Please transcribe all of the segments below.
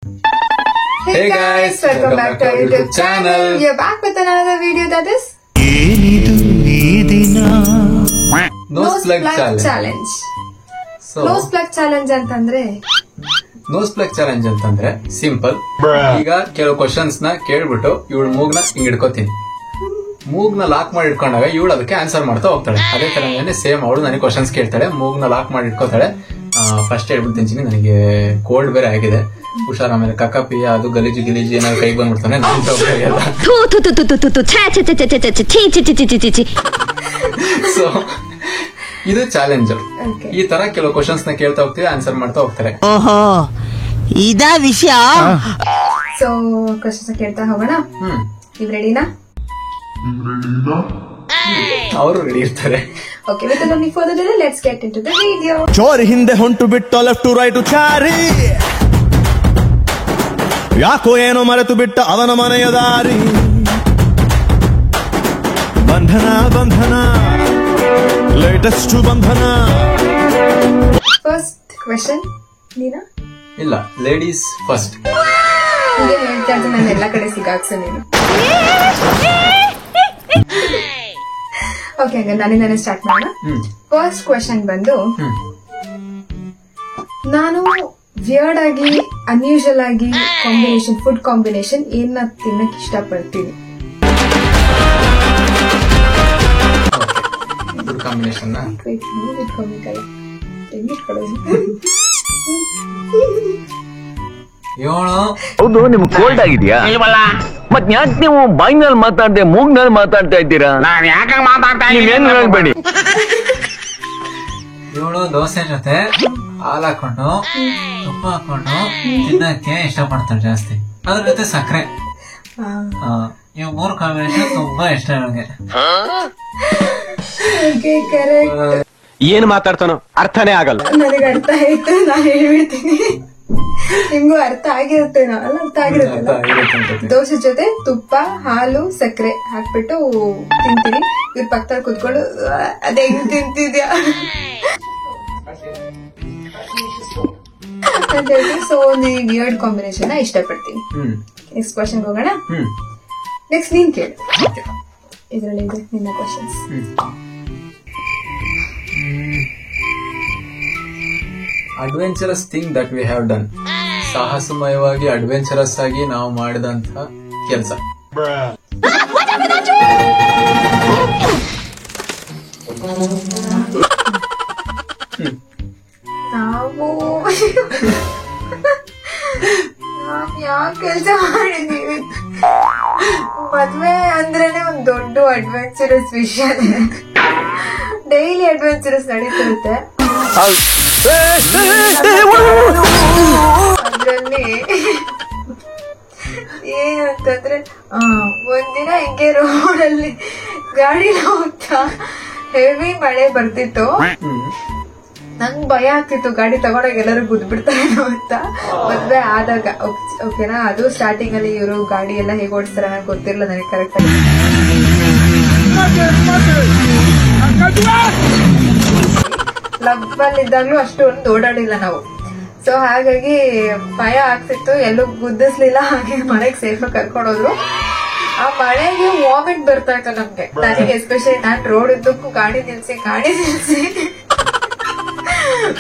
Hey guys, welcome back to our YouTube channel. We are back with another video that is Nose Plug Challenge. Nose Plug Challenge ಅಂತಂದ್ರೆ nose plug challenge ಅಂತಂದ್ರೆ simple. ಈಗ ಕೆಲವು questions ನ ಕೇಳ್ಬಿಟ್ಟು ಇವಳು ಮೂಗ್ನ ಹಿಂಗ್ ಹಿಡ್ಕೋತೀನಿ, ಮೂಗ್ನ lock ಮಾಡಿ ಇಟ್ಕೊಂಡಾಗ ಇವಳು ಅದಕ್ಕೆ ಆನ್ಸರ್ ಮಾಡ್ತಾ ಹೋಗ್ತಾಳೆ. ಅದೇ ತರ ಸೇಮ್ ಅವಳು ನನಗೆ ಕ್ವಶನ್ಸ್ ಕೇಳ್ತಾಳೆ, ಮೂಗ್ನ ಲಾಕ್ ಮಾಡಿ ಇಟ್ಕೋತಾಳೆ. ಫಸ್ಟ್ ಹೇಳ್ಬಿಡ್ತೀನಿ, ನನಗೆ ಕೋಲ್ಡ್ ಬೇರೆ ಆಗಿದೆ, ಹುಷಾರ್. ಆಮೇಲೆ ಕಕ್ಕಪಿ ಅದು ಗಲೀಜು ಏನಾದ್ರು ಕೈಗೆ ಬಂದ್ಬಿಡ್ತಾನೆ. ಸೊ ಇದು ಚಾಲೆಂಜ್. ಈ ತರ ಕೆಲವು ಕ್ವಶನ್ಸ್ ನ ಕೇಳ್ತಾ ಹೋಗ್ತೀವಿ, ಆನ್ಸರ್ ಮಾಡ್ತಾ ಹೋಗ್ತಾರೆ. ಓಹೋ, ಇದಾ ವಿಷಯ. ಸೊ ಕ್ವಶನ್ಸ್ ಕೇಳ್ತಾ ಹೋಗೋಣ. ನೀವು ರೆಡಿನಾ? ಅವರು ರೆಡಿ ಇರ್ತಾರೆ. Okay, with no further delay let's get into the video. ಚೋರಿ ಹಿಂದೆ ಹೊಂಟು ಬಿಟ್ಟು ಲೆಫ್ಟ್ ಟು ರೈಟ್ ಚಾರಿ, ಯಾಕೋ ಏನೋ ಮರೆತು ಬಿಟ್ಟ ಅವನ ಮನೆಯ ದಾರಿ. ಬಂಧನ ಬಂಧನ ಲೇಟೆಸ್ಟ್ ಬಂಧನ. ಫಸ್ಟ್ ಕ್ವೆಶ್ಚನ್ ನೀನಾ? ಇಲ್ಲ, ಲೇಡೀಸ್ ಫಸ್ಟ್. ಇದೇ ಹೇಳ್ತಾ ಇದ್ದು ನಾನು ಎಲ್ಲ ಕಡೆ ಸಿಗಾಕ್ಸು ನೀನು. ಓಕೆ, ಹಂಗ ನಾನೇ ಸ್ಟಾರ್ಟ್ ಮಾಡೋಣ. ಫಸ್ಟ್ ಕ್ವೆಶ್ಚನ್ ಬಂದು, ನಾನು ವಿಯರ್ಡ್ ಆಗಿ ಅನ್ಯೂಶುವಲ್ ಆಗಿ ಕಾಂಬಿನೇಷನ್, ಫುಡ್ ಕಾಂಬಿನೇಷನ್ ಏನ ತಿನ್ನಕ್ ಇಷ್ಟಪಡ್ತೀನಿ? ಫುಡ್ ಕಾಂಬಿನೇಷನ್ ಹೌದು, ನಿಮ್ಗೆ ಕೋಲ್ಡ್ ಆಗಿದ್ಯಾ? ಮತ್ ಯಾಕೆ ನೀವು ಬಾಯಿನಲ್ಲಿ ಮಾತಾಡ್ದೆ ಮೂಗ್ನಲ್ಲಿ ಮಾತಾಡ್ತಾ ಇದ್ದೀರಾ? ನಾನ್ ಯಾಕೆ ಮಾತಾಡ್ತಾ ಇದ್ದೀನಿ ಹೇಳ್ಬೇಡಿ. ಇವಳು ದೋಸೆ ಜೊತೆ ಹಾಲು ಹಾಕೊಂಡು ತುಪ್ಪ ಹಾಕೊಂಡು ತಿನ್ನಕ್ಕೆ ಇಷ್ಟಪಡ್ತಾಳೆ ಜಾಸ್ತಿ, ಅದ್ರ ಜೊತೆ ಸಕ್ಕರೆ. ಇವ್ ಮೂರು ಕಾಂಬಿನೇಷನ್ ತುಂಬಾ ಇಷ್ಟ ನನಗೆ. ಏನ್ ಮಾತಾಡ್ತಾನೋ ಅರ್ಥನೇ ಆಗಲ್ಲ. ನನಗೆ ಅರ್ಥ ಆಯ್ತು, ನಾನು ಹೇಳ್ಬಿಡ್ತೀನಿ. ನಿಮ್ಗೂ ಅರ್ಥ ಆಗಿರುತ್ತೇನೋ? ಅಲ್ಲ, ಅರ್ಥ ಆಗಿರುತ್ತೆ. ದೋಸೆ ಜೊತೆ ತುಪ್ಪ, ಹಾಲು, ಸಕ್ಕರೆ ಹಾಕ್ಬಿಟ್ಟು ತಿಂತೀನಿ. ಇವ್ರ ಪಕ್ಕದಲ್ಲಿ ಕುತ್ಕೊಂಡು ಅದ್ ಹೆಂಗ್ ತಿಂತಿದ್ಯಾ ಅಂತ ಹೇಳಿ. ಸೊ ಒಂದು ವಿಯರ್ಡ್ ಕಾಂಬಿನೇಷನ್ ಇಷ್ಟಪಡ್ತೀನಿ. ನೆಕ್ಸ್ಟ್ ಕ್ವಶನ್ ಹೋಗೋಣ. ನೆಕ್ಸ್ಟ್ ನೀನ್ ಕೇಳು, ಇದರಲ್ಲಿ ಇದೆ ನಿನ್ನ questions. Adventurous thing that we have done. ಸಾಹಸಮಯವಾಗಿ ಅಡ್ವೆಂಚರಸ್ ಆಗಿ ನಾವು ಮಾಡಿದಂತ ಕೆಲಸ. ನಾವು ಯಾವ ಕೆಲಸ ಮಾಡಿದೀವಿ? ಮದ್ವೆ ಅಂದ್ರೇನೆ ಒಂದ್ ದೊಡ್ಡ ಅಡ್ವೆಂಚರಸ್ ವಿಷಯ. ಡೈಲಿ ಅಡ್ವೆಂಚರಸ್ ನಡೀತಿರುತ್ತೆ. ಅದ್ರಲ್ಲಿ ಏನಂತಂದ್ರೆ, ಒಂದಿನ ಹಿಂಗೆ ರೋಡಲ್ಲಿ ಗಾಡಿನ ಹೋಗ್ತಾ ಹೆವಿ ಮಳೆ ಬರ್ತಿತ್ತು. ನಂಗ್ ಭಯ ಆಗ್ತಿತ್ತು ಗಾಡಿ ತಗೊಂಡಾಗ ಎಲ್ಲರೂ ಗುದ್ಬಿಡ್ತಾರೇನೋ ಅಂತ. ಮದ್ವೆ ಆದಾಗ ಓಕೆನಾ, ಅದು ಸ್ಟಾರ್ಟಿಂಗ್ ಅಲ್ಲಿ ಇವರು ಗಾಡಿ ಎಲ್ಲ ಹೇಗೆ ಓಡಿಸ್ತಾರ ನನಗೆ ಗೊತ್ತಿರಲಿಲ್ಲ ನನಗೆ ಕರೆಕ್ಟ್ ಆಗಿ. ಲಬ್ಬಲ್ಲಿ ಇದ್ದಾಗ್ಲೂ ಅಷ್ಟೊಂದು ಓಡಾಡಿಲ್ಲ ನಾವು. ಸೊ ಹಾಗಾಗಿ ಭಯ ಆಗ್ತಿತ್ತು, ಎಲ್ಲೂ ಗುದ್ದಿಸ್ಲಿಲ್ಲ. ಹಾಗೆ ಮನೆಗೆ ಸೇಫ್ ಕರ್ಕೊಂಡೋದ್ರು. ಆ ಮಳೆಗೆ ವಾಮಿಟ್ ಬರ್ತಾ ಇತ್ತು ನಮ್ಗೆ, ನನಗೆ ಎಸ್ಪೆಷಲಿ. ನಾನ್ ರೋಡ್ ಇದ್ದಕ್ಕೂ ಗಾಡಿ ನಿಲ್ಸಿ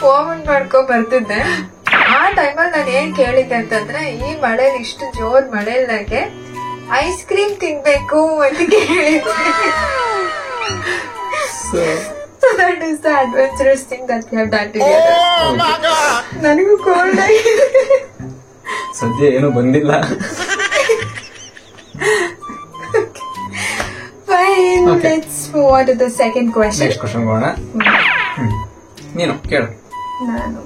ವಾಮಿಟ್ ಮಾಡ್ಕೊ ಬರ್ತಿದ್ದೆ. ಆ ಟೈಮಲ್ಲಿ ನಾನು ಏನ್ ಕೇಳಿದ್ದೆ ಅಂತಂದ್ರೆ, ಈ ಮಳೇಲಿ, ಇಷ್ಟು ಜೋರ್ ಮಳೇಲಿ ನನಗೆ ಐಸ್ ಕ್ರೀಮ್ ತಿನ್ಬೇಕು ಅಂತ ಕೇಳಿದ್ದೆ. So that is the adventurous thing that we have done together. ನನಗೂ ಕೋಲ್ಡ್ ಆಗಿದೆ, ಸದ್ಯ ಏನು ಬಂದಿಲ್ಲ. Fine, let's move on to the second question. Next question ಹೋಗೋಣ. ನೀನು ಕೇಳು. ನಾನು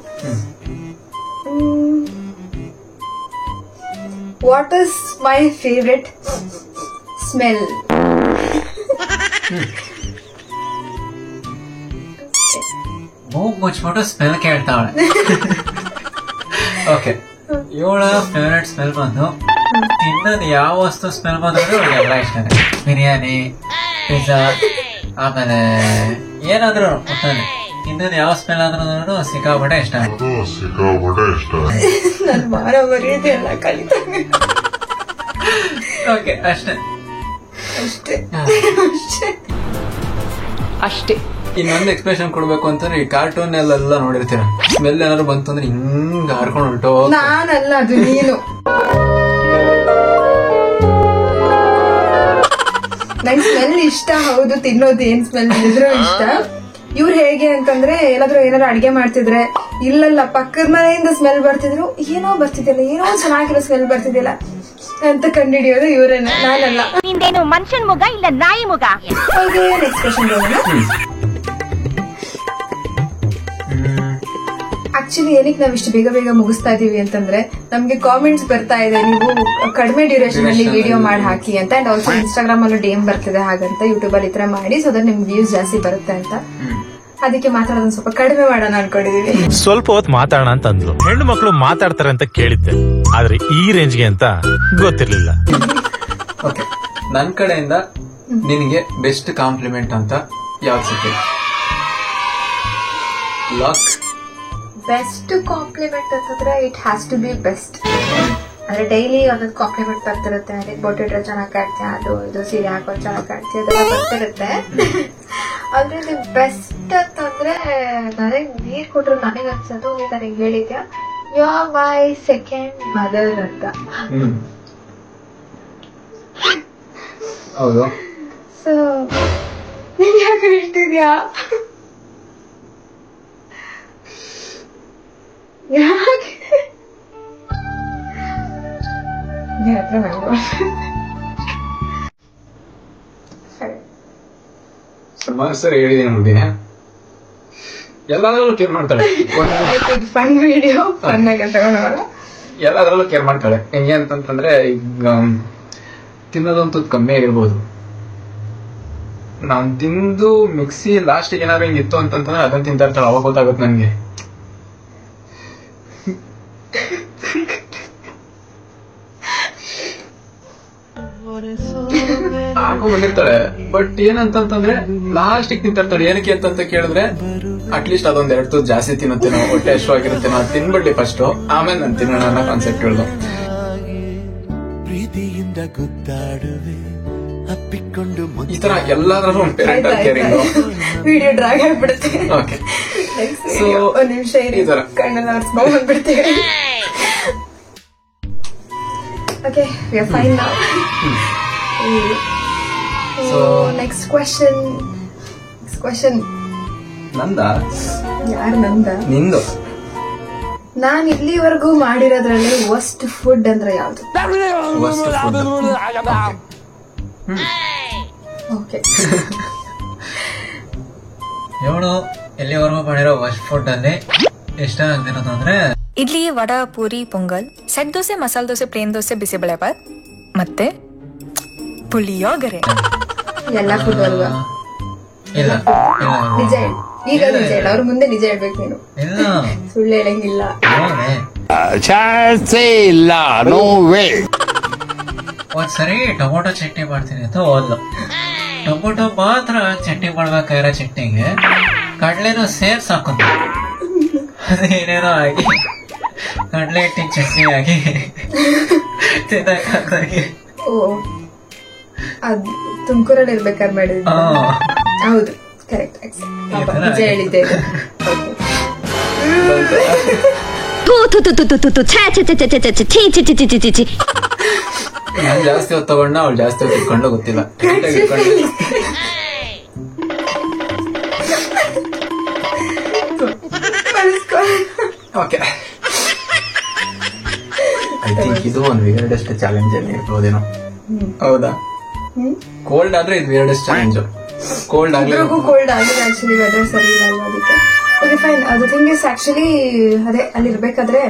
What is my favorite smell? ಮೂಗ್ ಮುಚ್ಬಿಟ್ಟು ಸ್ಮೆಲ್ ಕೇಳ್ತಾವಳೆ. ಓಕೆ, ಇವಳ ಫೇವ್ರೆಟ್ ಸ್ಮೆಲ್ ಬಂದು, ತಿನ್ನೋದು ಯಾವ ವಸ್ತು ಸ್ಮೆಲ್ ಬಂದ್ರೆ ಎಲ್ಲ ಇಷ್ಟನೇ. ಬಿರಿಯಾನಿ, ಪಿಜ್ಜಾ, ಆಮೇಲೆ ಏನಾದ್ರು ಇನ್ನೊಂದು ಯಾವ ಸ್ಮೆಲ್ ಆದ್ರೂ ಸಿಕ್ಕಾಪಟ್ಟೆ ಇಷ್ಟ. ನನ್ ಮಾರ ಮರ್ಯಾದೆ ಎಲ್ಲ ಕಲಿತಂಗೆ. ಓಕೆ ಅಷ್ಟೇ ಅಷ್ಟೇ ಅಷ್ಟೇ. ಇನ್ನೊಂದು ಎಕ್ಸ್ಪ್ರೆಷನ್ ಕೊಡ್ಬೇಕು ಅಂತಂದ್ರೆ ಈ ಕಾರ್ಟೂನ್ ಎಲ್ಲ ನೋಡಿರ್ತೀರ, ಸ್ಮೆಲ್ ಏನಾದ್ರು ಬಂತು ಅಂದ್ರೆ ಹಿಂಗ್ ಹಾರ್ಕೊಂಡು ಹೊರಟು. ನಾನಲ್ಲ, ಅದು ನೀನು. ನಂಗೆ ಸ್ಮೆಲ್ ಇಷ್ಟ, ಹೌದು. ತಿನ್ನೋದು ಏನ್ ಸ್ಮೆಲ್ ಇದ್ರೂ ಇಷ್ಟ. ಇವ್ರು ಹೇಗೆ ಅಂತಂದ್ರೆ ಏನಾದ್ರು ಅಡ್ಗೆ ಮಾಡ್ತಿದ್ರೆ, ಇಲ್ಲಲ್ಲ ಪಕ್ಕದ ಮನೆಯಿಂದ ಸ್ಮೆಲ್ ಬರ್ತಿದ್ರು, ಏನೋ ಬರ್ತಿದ್ಯಲ್ಲ, ಏನೋ ಚೆನ್ನಾಗಿರೋ ಸ್ಮೆಲ್ ಬರ್ತಿದ್ಯಲ್ಲ ಅಂತ ಕಂಡುಹಿಡಿಯೋದು ಇವ್ರೇನ, ನಾನಲ್ಲ. ನಿಂದೇನು ಮನುಷ್ಯನ್ ಮುಗ ಇಲ್ಲ ನಾಯಿ ಮುಗ? ಎಕ್ಸ್ಪ್ರೆಷನ್ ಆಕ್ಚುಲಿ ಏನಕ್ಕೆ ನಾವ್ ಇಷ್ಟು ಬೇಗ ಬೇಗ ಮುಗಿಸ್ತಾ ಇದೀವಿ ಅಂತಂದ್ರೆ, ನಮ್ಗೆ ಕಾಮೆಂಟ್ಸ್ ಬರ್ತಾ ಇದೆ, ನೀವು ಕಡಿಮೆ ಡ್ಯೂರೇಷನ್ ಅಲ್ಲಿ ವಿಡಿಯೋ ಮಾಡಿ ಹಾಕಿ ಅಂತ. ಅಂಡ್ ಆಲ್ಸೋ ಇನ್ಸ್ಟಾಗ್ರಾಮ್ ಅಲ್ಲೂ DM ಬರ್ತಿದೆ ಹಾಗಂತ, ಯೂಟ್ಯೂಬ್ ಅಲ್ಲಿ ಈ ತರ ಮಾಡಿ, ಸೊ ದಟ್ ನಿಮ್ಗೆ ವ್ಯೂಸ್ ಜಾಸ್ತಿ ಬರುತ್ತೆ ಅಂತ. ಅದಕ್ಕೆ ಮಾತಾಡೋದನ್ನ ಸ್ವಲ್ಪ ಕಡಿಮೆ ಮಾಡೋಣ ಅನ್ಕೊಂಡಿದೀವಿ. ಸ್ವಲ್ಪ ಹೊತ್ತು ಮಾತಾಡೋಣ ಅಂತ ಅಂದ್ಲು. ಹೆಣ್ಣು ಮಕ್ಕಳು ಮಾತಾಡ್ತಾರೆ ಅಂತ ಕೇಳಿದ್ದೆ, ಆದ್ರೆ ಈ ರೇಂಜ್ಗೆ ಅಂತ ಗೊತ್ತಿರ್ಲಿಲ್ಲ. ಓಕೆ, ನನ್ ಕಡೆಯಿಂದ ನಿನಗೆ ಬೆಸ್ಟ್ ಕಾಂಪ್ಲಿಮೆಂಟ್ ಅಂತ ಯಾವ್ದು ಸಿಕ್ಕಿದೆ? ಲಾಕ್. ಬೆಸ್ಟ್ ಕಾಂಪ್ಲಿಮೆಂಟ್ ಅಂತಂದ್ರೆ it has to be best. ಅಂದ್ರೆ ಡೈಲಿ ಒಂದೊಂದು ಕಾಂಪ್ಲಿಮೆಂಟ್ ಬರ್ತಿರುತ್ತೆ. ಬೊಟ್ಟೆ ಇಟ್ರೆ ಚೆನ್ನಾಗಿ ಕಾಡ್ತೀಯ, ಅದು ಇದು ಸೀರೆ ಹಾಕೋದು ಚೆನ್ನಾಗಿ ಕಾಡ್ತೀಯ, ಅದೆಲ್ಲ ಬರ್ತಿರುತ್ತೆ. ಆದ್ರೆ ನೀವು ಬೆಸ್ಟ್ ಅಂತಂದ್ರೆ ನನಗೆ ನೀರ್ ಕೊಟ್ರು ನನಗೆ ಅನ್ಸೋದು, ನೀ ನನಗೆ ಹೇಳಿದ್ಯಾ you are my second mother ಅಂತ. ಹೌದು. ಸೊ ನೀನ್ ಯಾಕೆ ಹೇಳ್ತಿದ್ಯಾ? ಯಾಕೆ ಸುಮಾರು ಸರಿ ಹೇಳಿದೀನಿ ನೋಡಿ, ಎಲ್ಲಾದ್ರಲ್ಲೂ ಕೇರ್ ಮಾಡ್ತಾಳೆ. ಫನ್ ವಿಡಿಯೋ ಫನ್ ಆಗಿ ತಗೊಂಡವಲ್ಲ, ಎಲ್ಲಾದ್ರಲ್ಲೂ ಕೇರ್ ಮಾಡ್ತಾಳೆ. ಹೆಂಗೆ ಅಂತಂತಂದ್ರೆ, ಈಗ ತಿನ್ನೋದಂತೂ ಕಮ್ಮಿ ಆಗಿರ್ಬೋದು, ನಾನ್ ತಿಂದು ಮಿಕ್ಸಿ ಲಾಸ್ಟಿಗೆ ಏನಾದ್ರು ಹಿಂಗಿತ್ತು ಅಂತಂತಂದ್ರೆ ಅದನ್ನ ತಿಂತಾ ಇರ್ತಾಳೆ. ಅವಾಗ ಗೊತ್ತಾಗುತ್ತೆ ನನ್ಗೆ. ಹಾಕೋ ಬಂದಿರ್ತಾಳೆ, ಬಟ್ ಏನಂತಂದ್ರೆ ಲಾಸ್ಟಿಗೆ ತಿಂತಿರ್ತಾಳೆ. ಏನಕ್ಕೆ ಅಂತ ಕೇಳಿದ್ರೆ, ಅಟ್ಲೀಸ್ಟ್ ಅದೊಂದ್ 2 ತುತ್ತು ಜಾಸ್ತಿ ತಿನ್ನುತ್ತೇನೋ, ಹೊಟ್ಟೆ ಹಶ್ವಾಗಿರುತ್ತೆ, ನಾವು ತಿನ್ಬಿಡ್ಲಿ ಫಸ್ಟ್, ಆಮೇಲೆ ನಾನು ತಿನ್ನೋಣ ಅನ್ನೋ ಕಾನ್ಸೆಪ್ಟ್ ಹೇಳ್ದು. ಈ ತರ ಎಲ್ಲಾದ್ರೂ ಒಂದು ಪೇರೆಂಟ್ ಕೇರಿಂಗ್ ವಿಡಿಯೋ ಡ್ರಾಗ್ ಆಗ್ಬಿಡುತ್ತೆ. ಓಕೆ, ಸೊ ಒಂದ್ ನಿಮಿಷ ಇರಿ, ಕಣ್ಣೆಲ್ಲ ಒರೆಸ್ಕೊಂಡ್ ಬಂದ್ಬಿಡ್ತೀವಿ. Okay, we are fine now. So next question ನಂದ? ಯಾರು ನಂದ? ನಿಂದು. ನಾನ್ ಇಲ್ಲಿವರೆಗೂ ಮಾಡಿರೋದ್ರಲ್ಲಿ ವರ್ಸ್ಟ್ ಫುಡ್ ಅಂದ್ರೆ ಯಾವ್ದು? ಓಕೆ, ಇವಳು ಎಲ್ಲಿವರೆಗೂ ಮಾಡಿರೋ ವರ್ಸ್ಟ್ ಫುಡ್ ಅಲ್ಲಿ ಇಷ್ಟ ಆಗ್ತಿರೋದು ಅಂದ್ರೆ ಇಡ್ಲಿ, ವಡ, ಪೂರಿ, ಪೊಂಗಲ್, ಸೆಟ್ ದೋಸೆ, ಮಸಾಲೆ ದೋಸೆ, ಪ್ಲೇನ್ ದೋಸೆ, ಬಿಸಿಬೇಳೆಬಾತ್ ಮತ್ತೆ ಪುಳಿಯೋಗರೆ. ಎಲ್ಲ ಫುಡ್ ಅಲ್ವಾ? ಇಲ್ಲ ಇಲ್ಲ ನಿಜ ಹೇಳಿ, ಈಗ ನಿಜ ಹೇಳಿ, ಅವ್ರ ಮುಂದೆ ನಿಜ ಹೇಳ್ಬೇಕು ನೀನು, ಇಲ್ಲ ಸುಳ್ಳು ಹೇಳಂಗಿಲ್ಲ. ಒಂದ್ಸರಿ ಟೊಮೊಟೊ ಚಟ್ನಿ ಮಾಡ್ತೀನಿ ಅಂತ ಹೋದ್ಲು. ಟೊಮೊಟೊ ಮಾತ್ರ ಚಟ್ನಿ ಮಾಡ್ಬೇಕಾಗಿರೋ ಚಟ್ನಿಗೆ ಕಡ್ಲೆನೂ ಸೇರ್ಸ್ ಹಾಕೋದು, ಅದೇನೇನೋ ಆಗಿ ಕಡ್ಲೆ ಹಿಟ್ಟಿನ ಚಟ್ನಿ ಆಗಿ ತಿನ್ನಕ್ಕಾಗಿ. ಓ, ಅದ್ ತುಮಕೂರಲ್ಲಿ ಇರ್ಬೇಕಾದ್ರೆ ಮಾಡಿದ್ವಿ. ಹೌದು, ಕರೆಕ್ಟ್, ನಿಜ ಹೇಳಿದ್ದೆ. ನಾನ್ ಜಾಸ್ತಿ ಹೊತ್ತು ತಗೊಂಡ, ಅವ್ಳು ಜಾಸ್ತಿ ಹೊತ್ತು ಇಟ್ಕೊಂಡು ಗೊತ್ತಿಲ್ಲ. ಓಕೆ, ಐ ಥಿಂಕ್ ಇದು ಒಂದು ವಿಯರ್ಡೆಸ್ಟ್ ಚಾಲೆಂಜ್ ಅಲ್ಲಿ ಇರ್ಬೋದೇನೋ. ಹೌದಾ? ಕೋಲ್ಡ್ ಆದ್ರೆ ಇದು ವಿಯರ್ಡೆಸ್ಟ್ ಚಾಲೆಂಜ್. ಕೋಲ್ಡ್ ಆಗಿದೆ ಆಕ್ಚುಲಿ, ವೆದರ್ ಸರಿ ಇಲ್ಲ ಅಲ್ವಾ, ಅದಕ್ಕೆ. Okay fine. ಅದು ಥಿಂಗ್ ಇಸ್ ಆಕ್ಚುಲಿ ಅದೇ, ಅಲ್ಲಿ ಇರ್ಬೇಕಾದ್ರೆ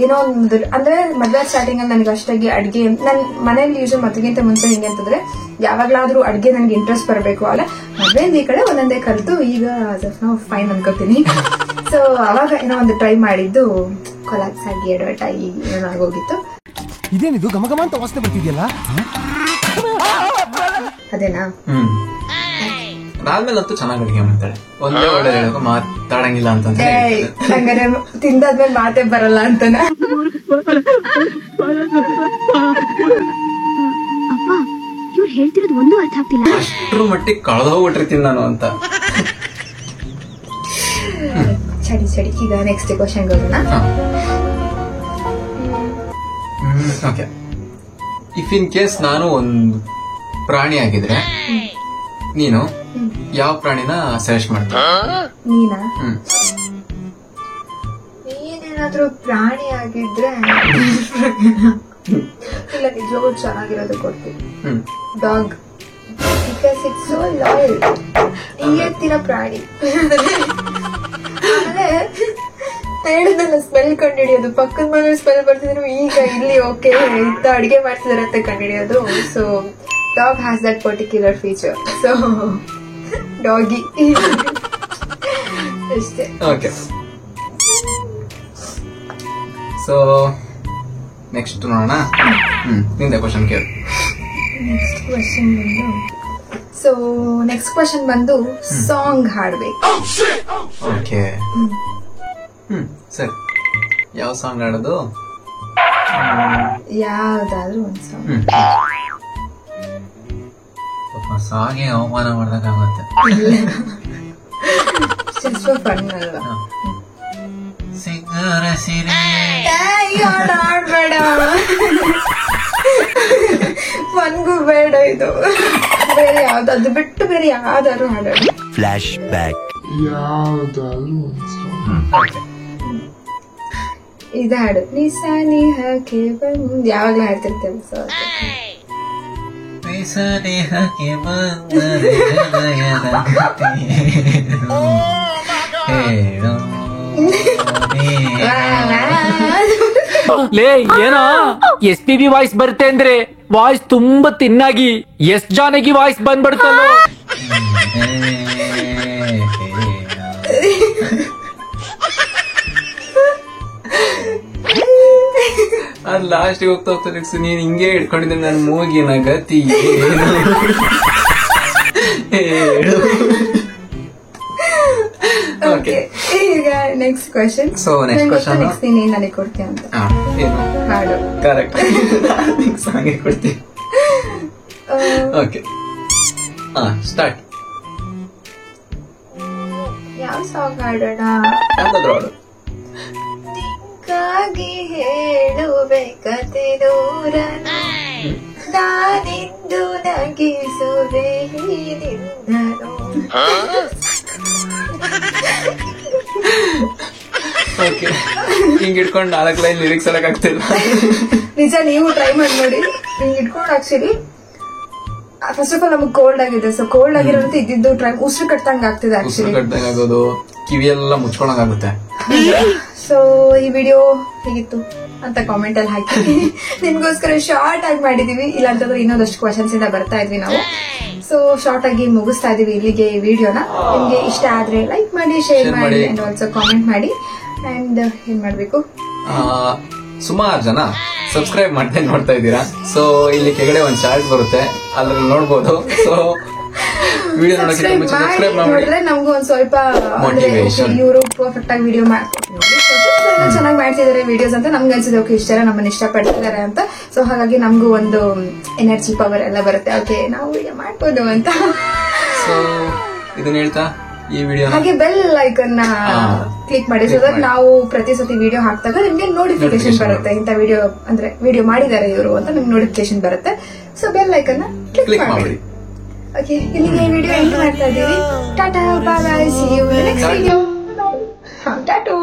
ಏನೋ ಒಂದು, ಅಂದ್ರೆ ಮದ್ವೆ ಸ್ಟಾರ್ಟಿಂಗ್ ಅಲ್ಲಿ ನನಗೆ ಅಷ್ಟಾಗಿ ಅಡ್ಗೆ, ನನ್ ಮನೇಲಿ ಯೂಸ್ ಮದ್ವೆಗಿಂತ ಮುಂಚೆ ಹಿಂಗೆ ಅಂತಂದ್ರೆ, ಯಾವಾಗ್ಲಾದ್ರೂ ಅಡ್ಗೆ ನನ್ಗೆ ಇಂಟ್ರೆಸ್ಟ್ ಬರಬೇಕು, ಅಲ್ಲ ಮದ್ವೆಯಿಂದ ಈ ಕಡೆ ಒಂದೊಂದೇ ಕಲ್ತು ಈಗ ನಾವು ಫೈನ್ ಅನ್ಕೋತೀನಿ. ಸೊ ಅವಾಗ ಏನೋ ಒಂದು ಟ್ರೈ ಮಾಡಿದ್ದು ಕೊಲಾಪ್ಸ್ ಆಗಿ ಎಡವಟ್ ಆಗಿ ಏನೋ ಆಗೋಗಿತ್ತು. ಇದೇನಿದು ಗಮ ಗಮ ಅಂತ ವಾಸನೆ ಬರ್ತಿದ್ಯಲ್ಲ? ಅದೇನಾ? ಅದಾದ್ಮೇಲಂತೂ ಚೆನ್ನಾಗಿ ಅಡಿಗೆ ಮಾಡ್ತಾಳೆ. ಒಂದೇ ಒಳ್ಳೆ ಹೇಳೋಕೆ ಮಾತಾಡಂಗಿಲ್ಲ ಅಂತಂದ್ರೆ ಹಂಗಾರೆ ತಿಂದಾದ್ಮೇಲೆ ಮಾತೇ ಬರಲ್ಲ ಅಂತನ. ಇವ್ರು ಹೇಳ್ತಿರೋದು ಒಂದು ಅರ್ಥ ಆಗ್ತಿಲ್ಲ. ಅಷ್ಟ್ರ ಮಟ್ಟಿಗೆ ಕಳೆದೋಗ್ಬಿಟ್ಟಿರ್ತೀನಿ ನಾನು ಅಂತ. ಸರಿ ಈಗ ನೆಕ್ಸ್ಟ್ ಕ್ವಶನ್ ಹೋಗೋಣ. ಓಕೆ, ಇಫ್ ಇನ್ ಕೇಸ್ ನಾನು ಒಂದು ಪ್ರಾಣಿ ಆಗಿದ್ರೆ ನೀನು ಯಾವ ಪ್ರಾಣಿನ ಸಜೆಸ್ಟ್ ಮಾಡ್ತೀಯ? ನೀನೇನಾದ್ರೂ ಪ್ರಾಣಿ ಆಗಿದ್ರೆ ಇಲ್ಲ ನಿಜವಾಗೂ ಚೆನ್ನಾಗಿರೋದು ಕೊಡ್ತೀನಿ. Dog, because it's so loyal. ಹಿಂಗೆತ್ತಿರೋ ಪ್ರಾಣಿ. ಆಮೇಲೆ ಹೇಳಿದ್ನಲ್ಲ ಸ್ಮೆಲ್ ಕಂಡುಹಿಡಿಯೋದು, ಪಕ್ಕದ ಮನೇಲಿ ಸ್ಮೆಲ್ ಬರ್ತಿದ್ರು ಈಗ ಇಲ್ಲಿ ಓಕೆ ಇಂತ ಅಡಿಗೆ ಮಾಡ್ತಿದಾರೆ ಅಂತ ಕಂಡುಹಿಡಿಯೋದು. So dog has that particular feature. So doggy ಅಷ್ಟೇ. ಓಕೆ, ಸೊ ನೆಕ್ಸ್ಟ್ ನೋಡೋಣ. ನಿಂದೆ ಕ್ವಶನ್ ಕೇಳು. ನೆಕ್ಸ್ಟ್ ಕ್ವಶನ್ ಬಂದು ಸಾಂಗ್ ಹಾಡ್ಬೇಕು. ಓಕೆ, ಸರಿ. ಯಾವ ಸಾಂಗ್ ಹಾಡೋದು? ಯಾವ್ದಾದ್ರು ಒಂದ್ ಸಾಂಗ್. ಸಾಂಗ್ಗೆ ಅವಮಾನ ಮಾಡ್ದಂಗಾಗುತ್ತೆ. ಫನ್ ಅಲ್ವಾ? ಸಿಂಗಾರ ಸಿರಿ ಆಡ್ಬೇಡ, ಫನ್ಗೂ ಬೇಡ ಇದು. ಬೇರೆ ಯಾವ್ದಾದ್ರು ಬಿಟ್ಟು ಬೇರೆ ಯಾವ್ದಾದ್ರು ಹಾಡೋಣ. Flash back. ಇದ ಹಾಡು ನಿಸಾನಿಹಕ್ಕೆ ಬಂದ್ ಯಾವಾಗ್ಲೂ ಹಾಡ್ತಿರ್ತೇವೆ. ಸೊ ಸ್ನೇಹಕ್ಕೆ ಬಂದರೆ ಹೃದಯದ ಕಥೆಯೇನು ಹೇಳು ಲೇ ಏನೋ SPB ವಾಯ್ಸ್ ಬರುತ್ತೆ ಅಂದ್ರೆ ವಾಯ್ಸ್ ತುಂಬಾ ತಿನ್ನಾಗಿ ಎಸ್ ಜಾನಗಿ ವಾಯ್ಸ್ ಬಂದ್ಬಿಡ್ತಲ್ಲ. ಅದ್ ಲಾಸ್ಟಿಗೆ ಹೋಗ್ತಾ ಹೋಗ್ತಾ ನೀನ್ ಹಿಂಗೆ ಇಟ್ಕೊಂಡಿದ್ದೆ ನನ್ ಮೂಗಿನ ಗತಿ ಏನು ಹೇಳು. ಓಕೆ, ಈಗ next question. So next question ನೀನ್ ನನಗೆ ಕೊಡ್ತೀಯ ಅಂತ ಏನು ಹಾಡು. ಕರೆಕ್ಟ್, ಸಾಂಗ್ ಕೊಡ್ತೀನಿ. Okay, start. ಯಾವ ಸಾಂಗ್ ಹಾಡೋಣ? ಯಾವ್ದಾದ್ರು ಹಾಡು. ನಿಕ್ಕಾಗಿ ಹೇಳುವೆ ಕತೆ ದೂರನ, ನಾನಿಂದು ನಗಿಸುವೆ ನಿನ್ನನು. ಓಕೆ, ಹಿಂಗ್ ಇಟ್ಕೊಂಡು 4 ಲೈನ್ ಲಿರಿಕ್ಸ್ ಎಲ್ಲ ಆಗ್ತಿಲ್ಲ. ನಿಜ, ನೀವು ಟ್ರೈ ಮಾಡಿ ನೋಡಿ. ಹಿಂಗ್ ಇಟ್ಕೊಂಡು ಆಕ್ಚುಲಿ ಫಸ್ಟ್ ಆಫ್ ಆಲ್ ನಮಗ್ ಕೋಲ್ಡ್ ಆಗಿದೆ. ಸೊ ಕೋಲ್ಡ್ ಆಗಿರೋದು ಇದ್ದಿದ್ದು ಟ್ರೈ ಉಸಿರು ಕಟ್ಟಂಗ್ ಆಗ್ತಿದೆ. ಆಕ್ಚುಲಿ ಕಟ್ಟಂಗ್ ಆಗೋದು, ಕಿವಿಯೆಲ್ಲ ಮುಚ್ಕೊಳಂಗ್ ಆಗುತ್ತೆ. ಸೊ ಈ ವಿಡಿಯೋ ಹೇಗಿತ್ತು ಅಂತ ಕಾಮೆಂಟ್ ಅಲ್ಲಿ ಹಾಕಿ. ನಿಮ್ಗೋಸ್ಕರ ಶಾರ್ಟ್ ಆಗಿ ಮಾಡಿದೀವಿ, ಇಲ್ಲ ಅಂತಂದ್ರೆ ಇನ್ನೊಂದಷ್ಟು ಕ್ವಶನ್ಸ್ ಇಂದ ಬರ್ತಾ ಇದ್ವಿ ನಾವು. ಸೊ ಶಾರ್ಟ್ ಆಗಿ ಮುಗಿಸ್ತಾ ಇದೀವಿ ಇಲ್ಲಿಗೆ ಈ ವಿಡಿಯೋನ. ನಿಮ್ಗೆ ಇಷ್ಟ ಆದ್ರೆ ಲೈಕ್ ಮಾಡಿ, ಶೇರ್ ಮಾಡಿ ಅಂಡ್ ಆಲ್ಸೋ ಕಾಮೆಂಟ್ ಮಾಡಿ. ಅಂಡ್ ಏನ್ ಮಾಡ್ಬೇಕು, ಸುಮಾರು ಜನ ಸಬ್ಸ್ಕ್ರೈಬ್ ಮಾಡ್ತಾ ನೋಡ್ತಾ ಇದ್ದೀರಾ. ಸೊ ಇಲ್ಲಿ ಕೆಳಗಡೆ ಒಂದ್ ಚಾರ್ಟ್ ಬರುತ್ತೆ, ಅದ್ರಲ್ಲಿ ನೋಡ್ಬೋದು. ಸೊ ವಿಡಿಯೋ ಸಬ್ಸ್ಕ್ರೈಬ್ ಮಾಡಿದ್ರೆ ನಮ್ಗೂ ಒಂದ್ ಸ್ವಲ್ಪ ಇವರು ಪರ್ಫೆಕ್ಟ್ ಆಗಿ ವಿಡಿಯೋ ಚೆನ್ನಾಗಿ ಮಾಡ್ತಿದ್ದಾರೆ ವಿಡಿಯೋಸ್ ಅಂತ ನಮ್ಗೆ ಅನ್ಸಿದೆ. ಓಕೆ, ಇಷ್ಟೆಲ್ಲ ನಮ್ಮನ್ನ ಇಷ್ಟಪಡ್ತಿದ್ದಾರೆ ಅಂತ. ಸೊ ಹಾಗಾಗಿ ನಮ್ಗೂ ಒಂದು ಎನರ್ಜಿ ಪವರ್ ಎಲ್ಲ ಬರುತ್ತೆ. ಓಕೆ, ನಾವು ವಿಡಿಯೋ ಮಾಡ್ಬೋದು ಅಂತ. ಸೊ ಇದನ್ನ ಹೇಳ್ತಾ ಈ ವಿಡಿಯೋ ಹಾಗೆ ಬೆಲ್ ಐಕನ್ ಕ್ಲಿಕ್ ಮಾಡಿ. ಸೊ ದಟ್ ನಾವು ಪ್ರತಿ ಸತಿ ವಿಡಿಯೋ ಹಾಕ್ದಾಗ ನಿಮ್ಗೆ ನೋಟಿಫಿಕೇಶನ್ ಬರುತ್ತೆ. ಇಂಥ ವಿಡಿಯೋ ಅಂದ್ರೆ ವಿಡಿಯೋ ಮಾಡಿದ್ದಾರೆ ಇವರು ಅಂತ ನಿಮ್ಗೆ ನೋಟಿಫಿಕೇಶನ್ ಬರುತ್ತೆ. ಸೊ ಬೆಲ್ ಐಕನ್ ಕ್ಲಿಕ್ ಮಾಡಿ. ಓಕೆ, ಇಲ್ಲಿಗೆ ಈ ವಿಡಿಯೋ ಎಂಡ್ ಮಾಡ್ತಾ ಇದ್ದೀವಿ. ಟಾಟಾ, bye bye, see you next video. Tata.